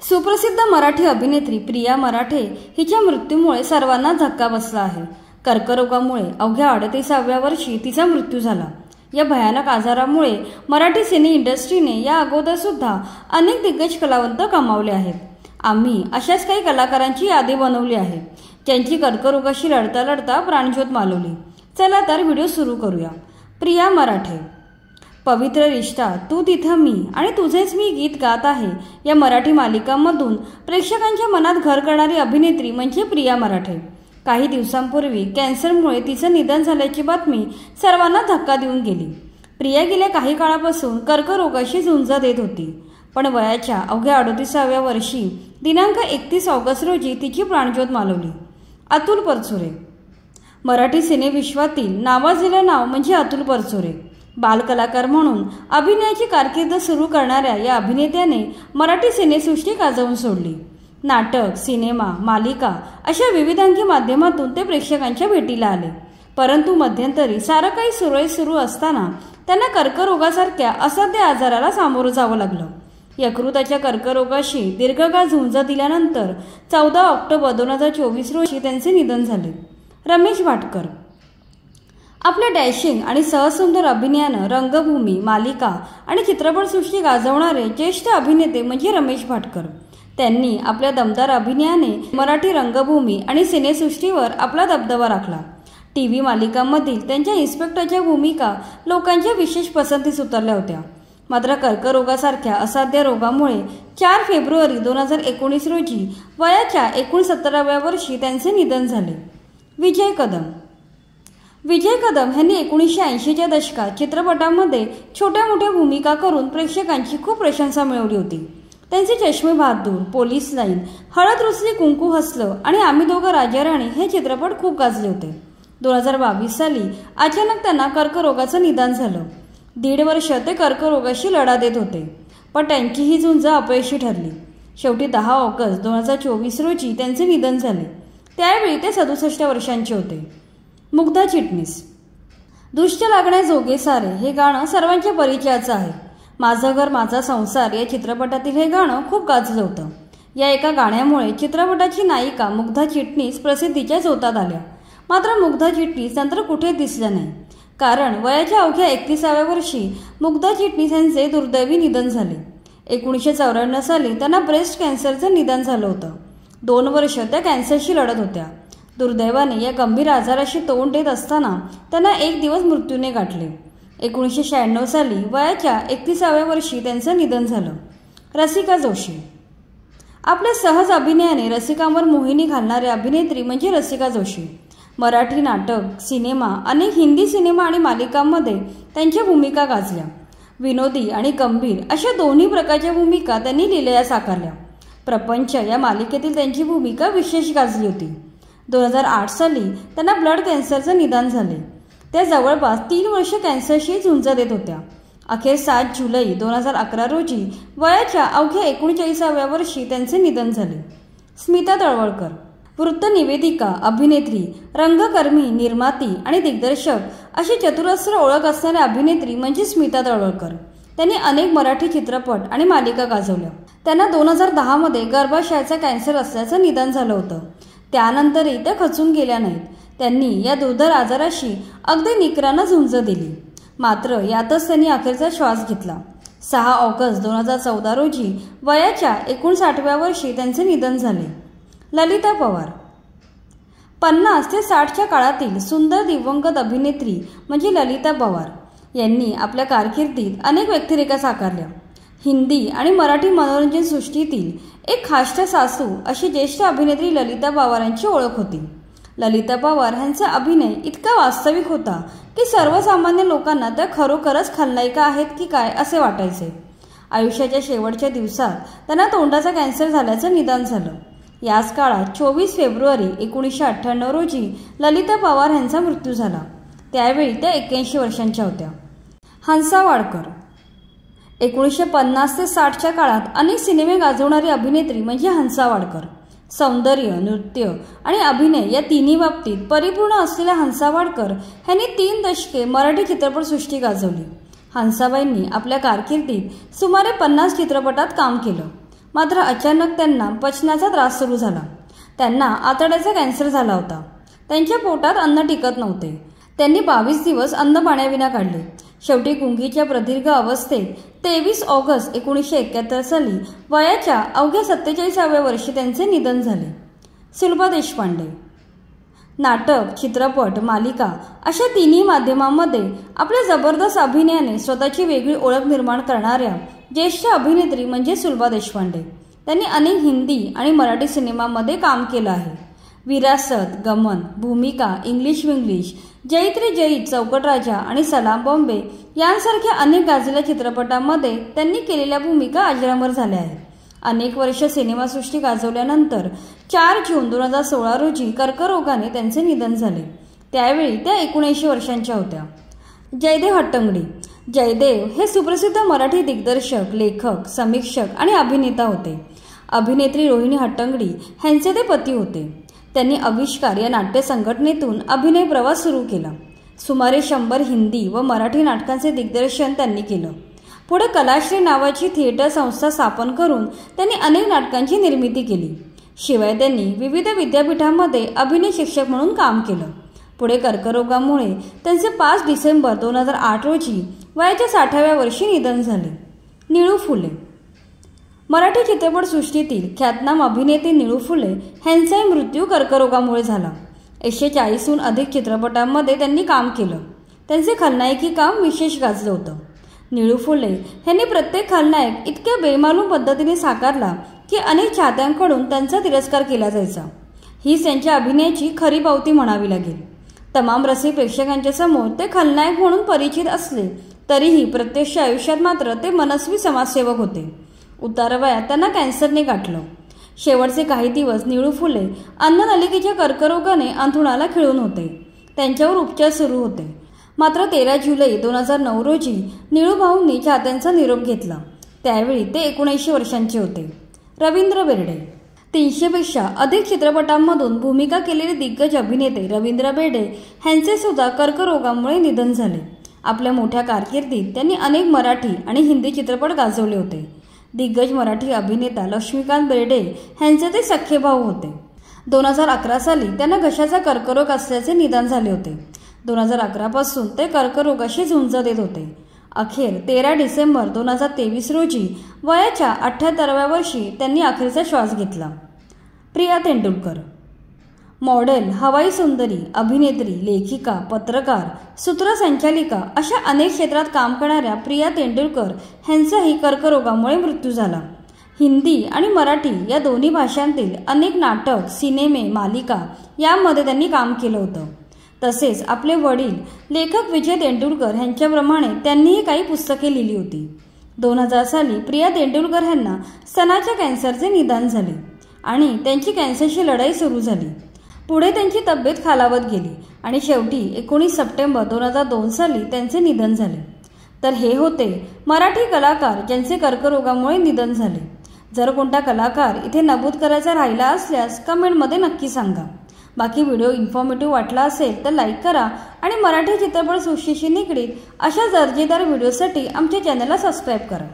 सुप्रसिद्ध मराठी अभिनेत्री प्रिया मराठे हिच्या मृत्यूमुळे सर्वांना धक्का बसला आहे। कर्करोगामुळे अवघ्या 38व्या वर्षी तिचा मृत्यू झाला। या भयानक आजारामुळे मराठी सिने इंडस्ट्रीने या अगोदर सुद्धा अनेक दिग्गज कलावंत कमावले आहेत। आम्ही अशाच काही कलाकारांची यादी बनवली आहे ज्यांची कर्करोगाशी लढता लढता प्राणज्योत मालवली। चला तर व्हिडिओ सुरू करूया। प्रिया मराठे। पवित्र रिश्ता, तू तिथं मी आणि तुझेच मी गीत गात आहे या मराठी मालिकांमधून प्रेक्षकांच्या मनात घर करणारी अभिनेत्री म्हणजे प्रिया मराठे। काही दिवसांपूर्वी कॅन्सरमुळे तिचं निधन झाल्याची बातमी सर्वांना धक्का देऊन गेली। प्रिया गेल्या काही काळापासून कर्करोगाशी झुंज देत होती, पण वयाच्या अवघ्या 38व्या वर्षी दिनांक 31 ऑगस्ट रोजी तिची प्राणज्योत मालवली। अतुल परचुरे। मराठी सिनेविश्वातील नावाजलेलं नाव म्हणजे अतुल परचुरे। बालकलाकार म्हणून अभिनयाची कारकीर्द सुरू करणाऱ्या या अभिनेत्याने मराठी सिनेसृष्टी गाजवून सोडली। नाटक, सिनेमा, मालिका अशा विविधांगी माध्यमातून ते प्रेक्षकांच्या भेटीला आले। परंतु मध्यंतरी सारं काही सुरळीत सुरू असताना त्यांना कर्करोगासारख्या असाध्य आजाराला सामोरं जावं लागलं। यकृताच्या कर्करोगाशी दीर्घकाळ झुंज दिल्यानंतर 14 ऑक्टोबर 2024 रोजी त्यांचे निधन झाले। रमेश भाटकर। आपल्या डॅशिंग आणि सहसुंदर अभिनयानं रंगभूमी, मालिका आणि चित्रपटसृष्टी गाजवणारे ज्येष्ठ अभिनेते म्हणजे रमेश भाटकर। त्यांनी आपल्या दमदार अभिनयाने मराठी रंगभूमी आणि सिनेसृष्टीवर आपला दबदबा राखला। टीव्ही मालिकांमधील त्यांच्या इन्स्पेक्टरच्या भूमिका लोकांच्या विशेष पसंतीस उतरल्या होत्या। मात्र कर्करोगासारख्या असाध्य रोगामुळे 4 फेब्रुवारी 2019 रोजी वयाच्या 69व्या वर्षी त्यांचे निधन झाले। विजय कदम। विजय कदम यांनी 1980च्या दशकात चित्रपटांमध्ये छोट्या मोठ्या भूमिका करून प्रेक्षकांची खूप प्रशंसा मिळवली होती। त्यांचे चष्मे बहादूर, पोलीस लाईन, हळद रुसली कुंकू हसलं आणि आम्ही दोघं राजा राणी हे चित्रपट खूप गाजले होते। 2022 साली अचानक त्यांना कर्करोगाचं निदान झालं। 1.5 वर्ष ते कर्करोगाशी लढा देत होते, पण त्यांची ही झुंज अपयशी ठरली। शेवटी 10 ऑगस्ट 2024 रोजी त्यांचे निधन झाले। त्यावेळी ते 67 वर्षांचे होते। मुग्धा चिटणीस। दृष्ट लागण्याजोगे सारे हे गाणं सर्वांच्या परिचयाचं आहे। माझं घर माझा संसार या चित्रपटातील हे गाणं खूप गाजलं होतं। या एका गाण्यामुळे चित्रपटाची नायिका मुग्धा चिटणीस प्रसिद्धीच्या झोतात आल्या। मात्र मुग्धा चिटणीस नंतर कुठे दिसल्या नाही, कारण वयाच्या अवघ्या 31व्या वर्षी मुग्धा चिटणीस यांचे दुर्दैवी निधन झाले। 1994 साली त्यांना ब्रेस्ट कॅन्सरचं निदान झालं होतं। 2 वर्ष त्या कॅन्सरशी लढत होत्या। दुर्दैवाने या गंभीर आजाराशी तोंड देत असताना त्यांना एक दिवस मृत्यूने गाठले। 1996 साली वयाच्या 31व्या वर्षी त्यांचं निधन झालं। रसिका जोशी। आपल्या सहज अभिनयाने रसिकांवर मोहिनी घालणारी अभिनेत्री म्हणजे रसिका जोशी। मराठी नाटक, सिनेमा, अनेक हिंदी सिनेमा आणि मालिकांमध्ये त्यांच्या भूमिका गाजल्या। विनोदी आणि गंभीर अशा दोन्ही प्रकारच्या भूमिका त्यांनी लीलया साकारल्या। प्रपंच या मालिकेतील त्यांची भूमिका विशेष गाजली होती। 2008 साली त्यांना ब्लड कॅन्सरचं निदान झाले। त्या जवळपास 3 वर्ष कॅन्सरशी झुंज देत होत्या। अखेर 7 जुलै 2011 रोजी वयाच्या अवघ्या 39व्या वर्षी त्यांचे निधन झाले। स्मिता तळवळकर। वृत्त निवेदिका, अभिनेत्री, रंगकर्मी, निर्माती आणि दिग्दर्शक अशी चतुरस्र ओळख असणाऱ्या अभिनेत्री म्हणजे स्मिता तळवळकर। त्यांनी अनेक मराठी चित्रपट आणि मालिका गाजवल्या। त्यांना 2010 मध्ये गर्भाशयाचा कॅन्सर असल्याचं निदान झालं होतं। त्यानंतरही त्या खचून गेल्या नाहीत। त्यांनी या दुर्धर आजाराशी अगदी निकरानं झुंज दिली। मात्र यातच त्यांनी अखेरचा श्वास घेतला। 6 ऑगस्ट 2014 रोजी वयाच्या 59व्या वर्षी त्यांचे निधन झाले। ललिता पवार। 50 ते 60च्या काळातील सुंदर दिवंगत अभिनेत्री म्हणजे ललिता पवार यांनी आपल्या कारकिर्दीत अनेक व्यक्तिरेखा साकारल्या। हिंदी आणि मराठी मनोरंजन सृष्टीतील एक खाष्ट सासू अशी ज्येष्ठ अभिनेत्री ललिता पवारांची ओळख होती। ललिता पवार यांचा अभिनय इतका वास्तविक होता की सर्वसामान्य लोकांना त्या खरोखरच खलनायिका आहेत की काय असे वाटायचे। आयुष्याच्या शेवटच्या दिवसात त्यांना तोंडाचा कॅन्सर झाल्याचं निदान झालं। याच काळात 24 फेब्रुवारी 1998 रोजी ललिता पवार यांचा मृत्यू झाला। त्यावेळी त्या 81 वर्षांच्या होत्या। हंसा वाडकर। 1950 ते 60च्या काळात अनेक सिनेमे गाजवणारी अभिनेत्री म्हणजे हंसा वाडकर। सौंदर्य, नृत्य आणि अभिनय या तिन्ही बाबतीत परिपूर्ण असलेल्या हंसा वाडकर यांनी 3 दशके मराठी चित्रपटसृष्टी गाजवली। हंसाबाईंनी आपल्या कारकिर्दीत सुमारे 50 चित्रपटात काम केलं। मात्र अचानक त्यांना पचनाचा त्रास सुरू झाला। त्यांना आतड्याचा कॅन्सर झाला होता। त्यांच्या पोटात अन्न टिकत नव्हते। त्यांनी 22 दिवस अन्न पाण्याविना काढले। शेवटी गुंगीच्या प्रदीर्घ अवस्थेत 23 ऑगस्ट 1971 साली वयाच्या अवघ्या 47व्या वर्षी त्यांचे निधन झाले। सुलभा देशपांडे। नाटक, चित्रपट, मालिका अशा तिन्ही माध्यमांमध्ये आपल्या जबरदस्त अभिनयाने स्वतःची वेगळी ओळख निर्माण करणाऱ्या ज्येष्ठ अभिनेत्री म्हणजे सुलभा देशपांडे। त्यांनी अनेक हिंदी आणि मराठी सिनेमांमध्ये काम केलं आहे। विरासत, गमन, भूमिका, इंग्लिश विंग्लिश, जैत रे जैत, चौकट राजा आणि सलाम बॉम्बे यांसारख्या अनेक गाजलेल्या चित्रपटांमध्ये त्यांनी केलेल्या भूमिका अजरामर झाल्या आहेत। अनेक वर्ष सिनेमासृष्टी गाजवल्यानंतर 4 जून 2016 रोजी कर्करोगाने त्यांचे निधन झाले। त्यावेळी त्या 79 वर्षांच्या होत्या। जयदेव हट्टंगडी। जयदेव हे सुप्रसिद्ध मराठी दिग्दर्शक, लेखक, समीक्षक आणि अभिनेता होते। अभिनेत्री रोहिणी हट्टंगडी ह्यांचे ते पती होते। त्यांनी आविष्कार या नाट्य संघटनेतून अभिनय प्रवास सुरू केला। सुमारे 100 हिंदी व मराठी नाटकांचे दिग्दर्शन त्यांनी केलं। पुढे कलाश्री नावाची थिएटर संस्था स्थापन करून त्यांनी अनेक नाटकांची निर्मिती केली। शिवाय त्यांनी विविध विद्यापीठांमध्ये अभिनय शिक्षक म्हणून काम केलं। पुढे कर्करोगामुळे त्यांचे 5 डिसेंबर 2008 रोजी वयाच्या 60व्या वर्षी निधन झाले। निळू फुले। मराठी चित्रपटसृष्टीतील ख्यातनाम अभिनेते निळू फुले ह्यांचाही मृत्यू कर्करोगामुळे झाला। 140हून अधिक चित्रपटांमध्ये त्यांनी काम केलं। त्यांचे खलनायकी काम विशेष गाजलं होतं। निळू फुले ह्यांनी प्रत्येक खलनायक इतक्या बेमालूम पद्धतीने साकारला की अनेक चाहत्यांकडून त्यांचा तिरस्कार केला जायचा। हीच त्यांच्या अभिनयाची खरी पावती म्हणावी लागेल। तमाम रसिक प्रेक्षकांच्या समोर ते खलनायक म्हणून परिचित असले तरीही प्रत्यक्ष आयुष्यात मात्र ते मनस्वी समाजसेवक होते। उतारवयात त्यांना कॅन्सरने गाठलं। शेवटचे काही दिवस निळू फुले अन्ननलिकेच्या कर्करोगाने अंथरुणाला खिळून होते। त्यांच्यावर उपचार सुरू होते। मात्र 13 जुलै 2009 रोजी निळू भाऊंनी चाहत्यांचा निरोप घेतला। त्यावेळी ते 79 वर्षांचे होते। रवींद्र बेर्डे। 300 पेक्षा अधिक चित्रपटांमधून भूमिका केलेले दिग्गज अभिनेते रवींद्र बेर्डे ह्यांचे सुद्धा कर्करोगामुळे निधन झाले। आपल्या मोठ्या कारकिर्दीत त्यांनी अनेक मराठी आणि हिंदी चित्रपट गाजवले होते। दिग्गज मराठी अभिनेता लक्ष्मीकांत बेर्डे ह्यांचे ते सख्खे भाऊ होते। 2011 साली त्यांना घशाचा कर्करोग असल्याचे निदान झाले होते। 2011 पासून ते कर्करोगाशी झुंज देत होते। अखेर 13 डिसेंबर 2023 रोजी वयाच्या 78व्या वर्षी त्यांनी अखेरचा श्वास घेतला। प्रिया तेंडुलकर। मॉडेल, हवाई सुंदरी, अभिनेत्री, लेखिका, पत्रकार, सूत्रसंचालिका अशा अनेक क्षेत्रात काम करणाऱ्या प्रिया तेंडुलकर ह्यांचाही कर्करोगामुळे मृत्यू झाला। हिंदी आणि मराठी या दोन्ही भाषांतील अनेक नाटक, सिनेमे, मालिका यामध्ये त्यांनी काम केलं होतं। तसेच आपले वडील लेखक विजय तेंडुलकर ह्यांच्याप्रमाणे त्यांनीही काही पुस्तके लिहिली होती। 2000 साली प्रिया तेंडुलकर ह्यांना स्तनाच्या कॅन्सरचे निदान झाले आणि त्यांची कॅन्सरशी लढाई सुरू झाली। पुढे त्यांची तब्येत खालावत गेली आणि शेवटी 19 सप्टेंबर 2002 साली त्यांचे निधन झाले। तर हे होते मराठी कलाकार ज्यांचे कर्करोगामुळे निधन झाले। जर कोणता कलाकार इथे नमूद करायचा राहिला असल्यास कमेंटमध्ये नक्की सांगा। बाकी व्हिडिओ इन्फॉर्मेटिव्ह वाटला असेल तर लाईक करा आणि मराठी चित्रपटसृष्टीशी निगडीत अशा दर्जेदार व्हिडिओसाठी आमच्या चॅनलला सबस्क्राईब करा।